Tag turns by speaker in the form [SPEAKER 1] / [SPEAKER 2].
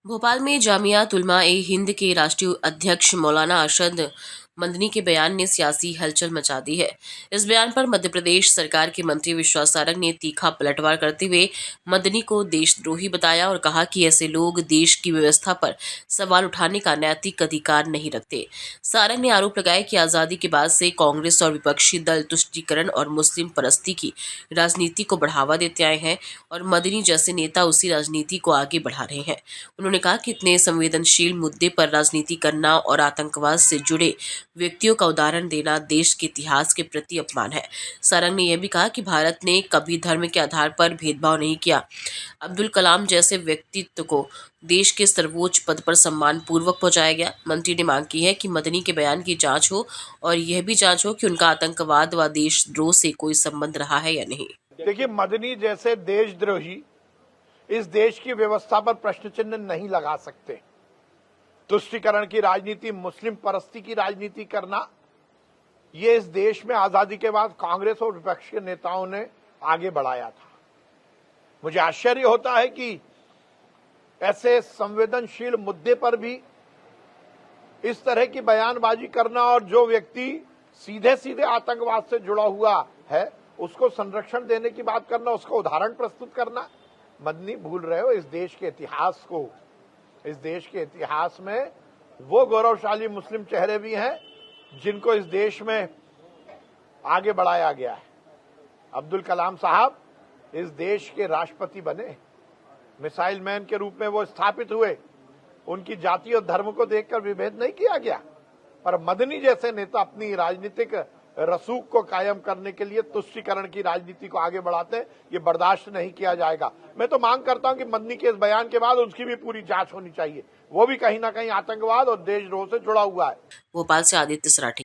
[SPEAKER 1] भोपाल में जामिया उलमा ए हिंद के राष्ट्रीय अध्यक्ष मौलाना अरशद मदनी के बयान ने सियासी हलचल मचा दी है। इस बयान पर मध्य प्रदेश सरकार के मंत्री विश्वास सारंग ने तीखा पलटवार करते हुए मदनी को देशद्रोही बताया और कहा कि ऐसे लोग देश की व्यवस्था पर सवाल उठाने का नैतिक अधिकार नहीं रखते। सारंग ने आरोप लगाया कि आजादी के बाद से कांग्रेस और विपक्षी दल तुष्टीकरण और मुस्लिम परस्ती की राजनीति को बढ़ावा देते आए हैं और मदनी जैसे नेता उसी राजनीति को आगे बढ़ा रहे हैं। उन्होंने कहा कि इतने संवेदनशील मुद्दे पर राजनीति करना और आतंकवाद से जुड़े व्यक्तियों का उदाहरण देना देश के इतिहास के प्रति अपमान है। सारंग ने यह भी कहा कि भारत ने कभी धर्म के आधार पर भेदभाव नहीं किया। अब्दुल कलाम जैसे व्यक्तित्व को देश के सर्वोच्च पद पर सम्मान पूर्वक पहुंचाया गया। मंत्री ने मांग की है कि मदनी के बयान की जांच हो और यह भी जांच हो कि उनका आतंकवाद व देशद्रोह से कोई संबंध रहा है या नहीं।
[SPEAKER 2] देखिए, मदनी जैसे देशद्रोही इस देश की व्यवस्था पर प्रश्न चिन्ह नहीं लगा सकते। तुष्टीकरण की राजनीति, मुस्लिम परस्ती की राजनीति करना, ये इस देश में आजादी के बाद कांग्रेस और विपक्ष के नेताओं ने आगे बढ़ाया था। मुझे आश्चर्य होता है कि ऐसे संवेदनशील मुद्दे पर भी इस तरह की बयानबाजी करना और जो व्यक्ति सीधे सीधे आतंकवाद से जुड़ा हुआ है उसको संरक्षण देने की बात करना, उसका उदाहरण प्रस्तुत करना। मदनी भूल रहे हो इस देश के इतिहास को। इस देश के इतिहास में वो गौरवशाली मुस्लिम चेहरे भी हैं जिनको इस देश में आगे बढ़ाया गया है। अब्दुल कलाम साहब इस देश के राष्ट्रपति बने, मिसाइल मैन के रूप में वो स्थापित हुए। उनकी जाति और धर्म को देखकर विभेद नहीं किया गया, पर मदनी जैसे नेता अपनी राजनीतिक रसूख को कायम करने के लिए तुष्टीकरण की राजनीति को आगे बढ़ाते हैं। ये बर्दाश्त नहीं किया जाएगा। मैं तो मांग करता हूं कि मदनी के इस बयान के बाद उसकी भी पूरी जांच होनी चाहिए। वो भी कहीं ना कहीं आतंकवाद और देशद्रोह से जुड़ा हुआ है।
[SPEAKER 1] भोपाल से आदित्य सराठी।